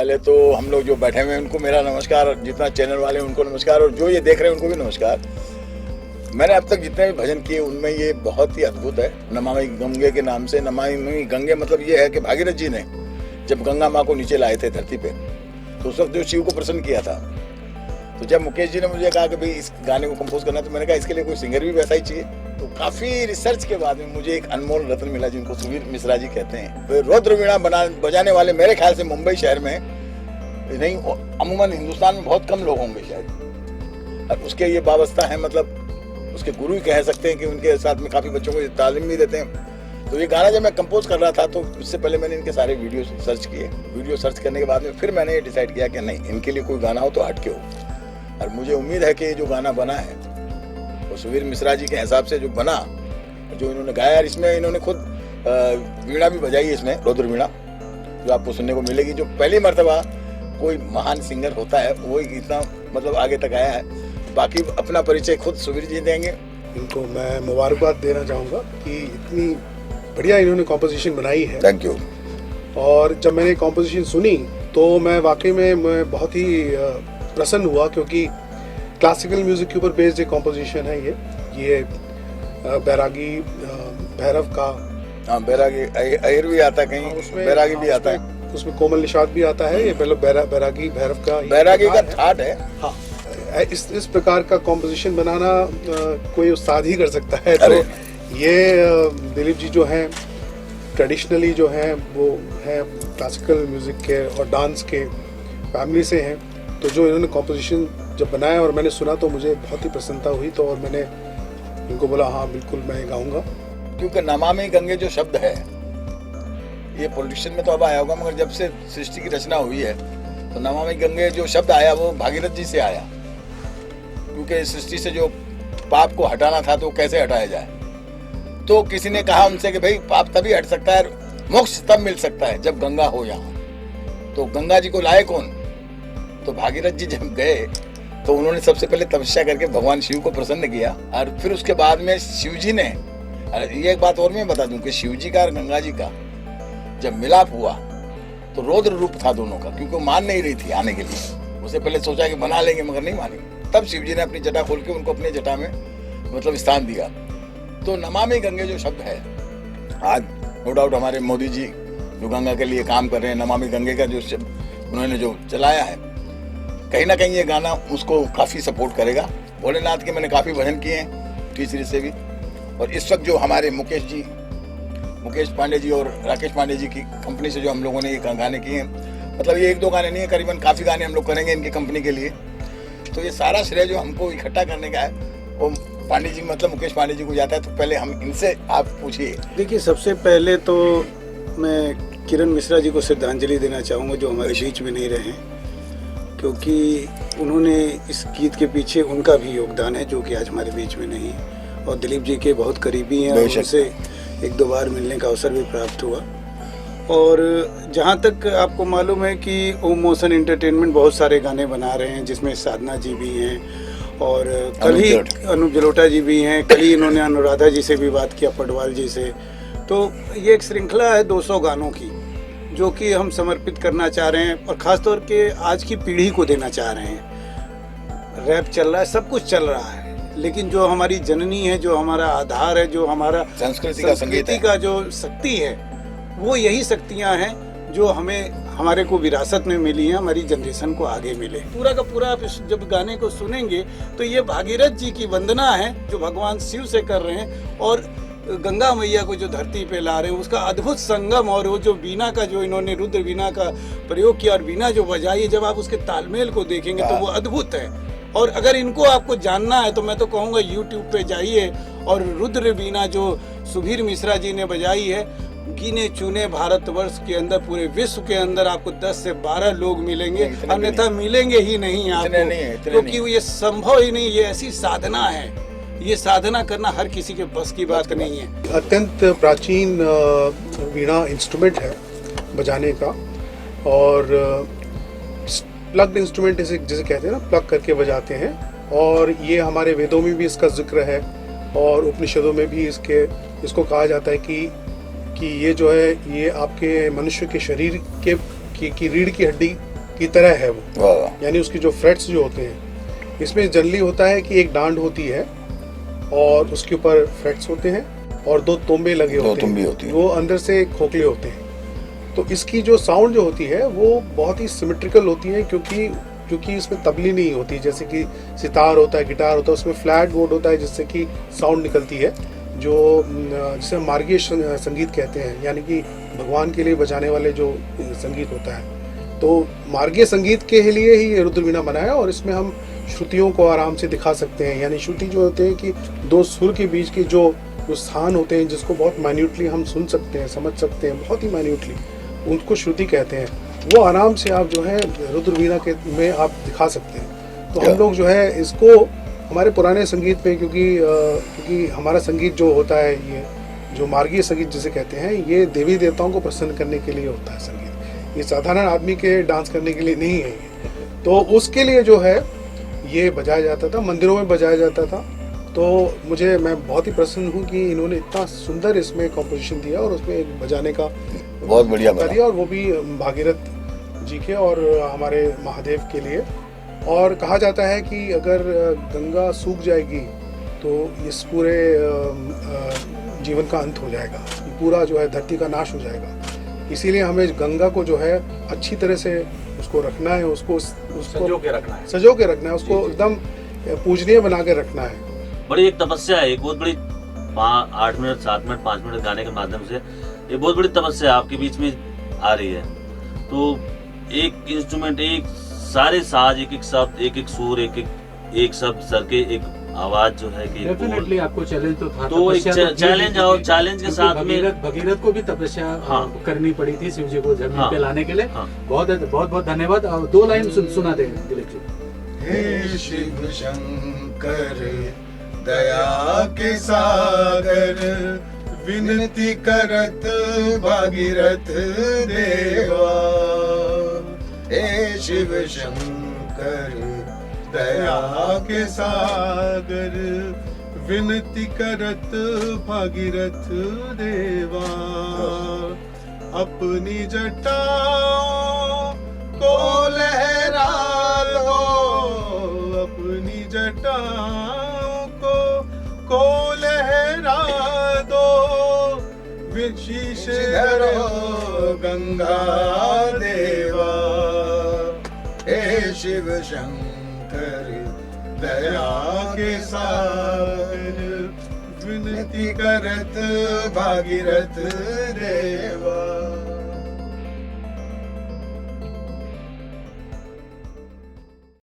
पहले तो हम लोग जो बैठे हुए हैं उनको मेरा नमस्कार, जितना चैनल वाले हैं उनको नमस्कार, और जो ये देख रहे हैं उनको भी नमस्कार। मैंने अब तक जितने भी भजन किए उनमें ये बहुत ही अद्भुत है। नमामि गंगे के नाम से, नमामि गंगे मतलब ये है कि भागीरथ जी ने जब गंगा माँ को नीचे लाए थे धरती पे, तो उस वक्त जो शिव को प्रसन्न किया था, तो जब मुकेश जी ने मुझे कहा कि भाई इस गाने को कंपोज करना, तो मैंने कहा इसके लिए कोई सिंगर भी वैसा ही चाहिए। तो काफी रिसर्च के बाद में मुझे एक अनमोल रत्न मिला जिनको सुवीर मिश्रा जी कहते हैं। तो रुद्र वीणा बजाने वाले मेरे ख्याल से मुंबई शहर में नहीं, अमूमन हिंदुस्तान में बहुत कम लोग होंगे शायद। और उसके ये वाबस्ता है, मतलब उसके गुरु ही कह सकते हैं कि उनके साथ में काफी बच्चों को तालीम भी देते हैं। तो ये गाना जब मैं कंपोज कर रहा था तो उससे पहले मैंने इनके सारे वीडियो सर्च किए। वीडियो सर्च करने के बाद में फिर मैंने ये डिसाइड किया कि नहीं, इनके लिए कोई गाना हो तो हटके हो। और मुझे उम्मीद है कि ये जो गाना बना है वो सुवीर मिश्रा जी के हिसाब से जो बना, जो इन्होंने गाया, और इसमें इन्होंने खुद वीणा भी बजाई है इसमें, रुद्र वीणा, जो आपको सुनने को मिलेगी। जो पहली मर्तबा कोई महान सिंगर होता है वो इतना मतलब आगे तक आया है। बाकी अपना परिचय खुद सुवीर जी देंगे। इनको मैं मुबारकबाद देना चाहूँगा कि इतनी बढ़िया इन्होंने कॉम्पोजिशन बनाई है। Thank you. और जब मैंने कॉम्पोजिशन सुनी तो मैं वाकई में मैं बहुत ही प्रसन्न हुआ, क्योंकि क्लासिकल म्यूजिक के ऊपर बेस्ड एक कॉम्पोजिशन है ये बैरागी भैरव का। हाँ, बैरागी अहिर भी आता है कहीं, उसमें बैरागी भी आता है, उसमें कोमल निषाद भी आता है। ये पहले बैरागी भैरव का, बैरागी का ठाट है। हाँ, इस प्रकार का कॉम्पोजिशन बनाना कोई उस्ताद ही कर सकता है। तो ये दिलीप जी जो हैं ट्रेडिशनली जो हैं वो हैं क्लासिकल म्यूजिक के और डांस के फैमिली से हैं। तो जो इन्होंने कॉम्पोजिशन जब बनाया और मैंने सुना तो मुझे बहुत ही प्रसन्नता हुई। तो और मैंने इनको बोला हाँ बिल्कुल मैं गाऊंगा। क्योंकि नमामि गंगे जो शब्द है ये पॉलिटिशियन में तो अब आया होगा, मगर जब से सृष्टि की रचना हुई है तो नमामि गंगे जो शब्द आया वो भागीरथ जी से आया। क्योंकि सृष्टि से जो पाप को हटाना था तो कैसे हटाया जाए, तो किसी ने कहा उनसे कि भाई पाप तभी हट सकता है, मोक्ष तब मिल सकता है जब गंगा हो यहाँ। तो गंगा जी को लाए कौन? तो भागीरथ जी जब गए तो उन्होंने सबसे पहले तपस्या करके भगवान शिव को प्रसन्न किया, और फिर उसके बाद में शिव जी ने, ये एक बात और मैं बता दूं कि शिव जी का और गंगा जी का जब मिलाप हुआ तो रौद्र रूप था दोनों का, क्योंकि वो मान नहीं रही थी आने के लिए। उससे पहले सोचा कि बना लेंगे मगर नहीं मानी। तब शिव जी ने अपनी जटा खोल के उनको अपने जटा में मतलब स्थान दिया। तो नमामि गंगे जो शब्द है, आज नो डाउट हमारे मोदी जी जो गंगा के लिए काम कर रहे हैं, नमामि गंगे का जो शब्द उन्होंने जो चलाया है, कहीं ना कहीं ये गाना उसको काफ़ी सपोर्ट करेगा। भोलेनाथ के मैंने काफ़ी भजन किए हैं टी सीरीज से भी। और इस वक्त जो हमारे मुकेश पांडे जी और राकेश पांडे जी की कंपनी से जो हम लोगों ने ये गाने किए हैं, मतलब ये एक दो गाने नहीं है, करीबन काफ़ी गाने हम लोग करेंगे इनकी कंपनी के लिए। तो ये सारा श्रेय जो हमको इकट्ठा करने का है वो पांडे जी मतलब मुकेश पांडे जी को जाता है। तो पहले हम इनसे आप पूछिए। देखिए, सबसे पहले तो मैं किरण मिश्रा जी को श्रद्धांजलि देना चाहूँगा जो हमारे बीच में नहीं रहे, क्योंकि उन्होंने इस गीत के पीछे उनका भी योगदान है जो कि आज हमारे बीच में नहीं है। और दिलीप जी के बहुत करीबी हैं और उनसे एक दो बार मिलने का अवसर भी प्राप्त हुआ। और जहाँ तक आपको मालूम है कि ओम मोशन एंटरटेनमेंट बहुत सारे गाने बना रहे हैं, जिसमें साधना जी भी हैं और कल ही अनूप जलोटा जी भी हैं। कल ही इन्होंने अनुराधा जी से भी बात किया, पटवाल जी से। तो ये एक श्रृंखला है 200 गानों की जो कि हम समर्पित करना चाह रहे हैं और ख़ास तौर के आज की पीढ़ी को देना चाह रहे हैं। रैप चल रहा है, सब कुछ चल रहा है, लेकिन जो हमारी जननी है, जो हमारा आधार है, जो हमारा संस्कृति का जो शक्ति है, वो यही शक्तियाँ हैं जो हमें हमारे को विरासत में मिली है, हमारी जनरेशन को आगे मिले। पूरा का पूरा आप जब गाने को सुनेंगे तो ये भागीरथ जी की वंदना है जो भगवान शिव से कर रहे हैं और गंगा मैया को जो धरती पे ला रहे हैं, उसका अद्भुत संगम। और वो जो बीना का जो इन्होंने रुद्र बीना का प्रयोग किया और बीना जो बजाई, जब आप उसके तालमेल को देखेंगे तो वो अद्भुत है। और अगर इनको आपको जानना है तो मैं तो कहूँगा YouTube पे जाइए और रुद्र बीना जो सुवीर मिश्रा जी ने बजाई है, गिने चुने भारतवर्ष के अंदर, पूरे विश्व के अंदर आपको 10 से 12 लोग मिलेंगे, अन्यथा मिलेंगे ही नहीं आपको, क्योंकि ये संभव ही नहीं। ये ऐसी साधना है, ये साधना करना हर किसी के बस की बात नहीं है। अत्यंत प्राचीन वीणा इंस्ट्रूमेंट है बजाने का, और प्लग्ड इंस्ट्रूमेंट जिसे कहते हैं ना, प्लग करके बजाते हैं। और ये हमारे वेदों में भी इसका जिक्र है और उपनिषदों में भी इसको कहा जाता है कि ये जो है ये आपके मनुष्य के शरीर की रीढ़ की हड्डी की तरह है वो, वाह, यानी उसकी जो फ्रेट्स जो होते हैं, इसमें जनरली होता है कि एक डांड होती है और उसके ऊपर फ्रेट्स होते हैं और दो तुंबे लगे दो होते तुंबी हैं, होती हैं। वो अंदर से खोखले होते हैं। तो इसकी जो साउंड जो होती है वो बहुत ही सिमेट्रिकल होती है, क्योंकि इसमें तबली नहीं होती, जैसे कि सितार होता है, गिटार होता है, उसमें फ्लैट बोर्ड होता है जिससे कि साउंड निकलती है, जो जिसे हम मार्गीय संगीत कहते हैं, यानी कि भगवान के लिए बजाने वाले जो संगीत होता है। तो मार्गीय संगीत के लिए ही ये रुद्र वीणा बना है और इसमें हम श्रुतियों को आराम से दिखा सकते हैं, यानी श्रुति जो होते हैं कि दो सुर के बीच के जो स्थान होते हैं जिसको बहुत माइन्यूटली हम सुन सकते हैं, समझ सकते हैं, बहुत ही माइन्यूटली, उनको श्रुति कहते हैं। वो आराम से आप जो है रुद्र वीणा के में आप दिखा सकते हैं। तो हम लोग जो है इसको हमारे पुराने संगीत में, क्योंकि हमारा संगीत जो होता है, ये जो मार्गीय संगीत जिसे कहते हैं, ये देवी देवताओं को प्रसन्न करने के लिए होता है संगीत, ये साधारण आदमी के डांस करने के लिए नहीं है ये। तो उसके लिए जो है ये बजाया जाता था, मंदिरों में बजाया जाता था। तो मैं बहुत ही प्रसन्न हूँ कि इन्होंने इतना सुंदर इसमें कॉम्पोजिशन दिया और उसमें बजाने का बहुत बढ़िया बना। दिया, और वो भी भागीरथ जी के और हमारे महादेव के लिए। और कहा जाता है कि अगर गंगा सूख जाएगी तो इस पूरे जीवन का अंत हो जाएगा, पूरा जो है धरती का नाश हो जाएगा। इसीलिए हमें गंगा को जो है अच्छी तरह से उसको रखना है, उसको संजो के रखना है, उसको एकदम पूजनीय बना के रखना है। बड़ी एक तपस्या है, एक बहुत बड़ी 8 मिनट 7 मिनट 5 मिनट गाने के माध्यम से एक बहुत बड़ी तपस्या आपके बीच में आ रही है। तो एक इंस्ट्रूमेंट, एक सारे साज, एक एक शब्द, एक एक सुर, एक शब्द सर के एक आवाज जो है कि डेफिनेटली आपको चैलेंज तो था, तो एक चैलेंज और चैलेंज के साथ में भगीरथ को भी तपस्या करनी पड़ी थी शिव जी को जमीन पे लाने के लिए। बहुत बहुत धन्यवाद। और 2 लाइन सुना दे दिलीप जी। हे शिव शंकर दया के सागर, विनती करत भागीरथ देवा। हे शिव शंकर दया के सागर, विनती करत भागीरथ देवा। अपनी जटाओं को लहरा दो, अपनी जटाओं को लहरा दो। विशीष धरो गंगा देवा। हे शिव शंकर दया के सागर, विनती करत भागीरथ देवा।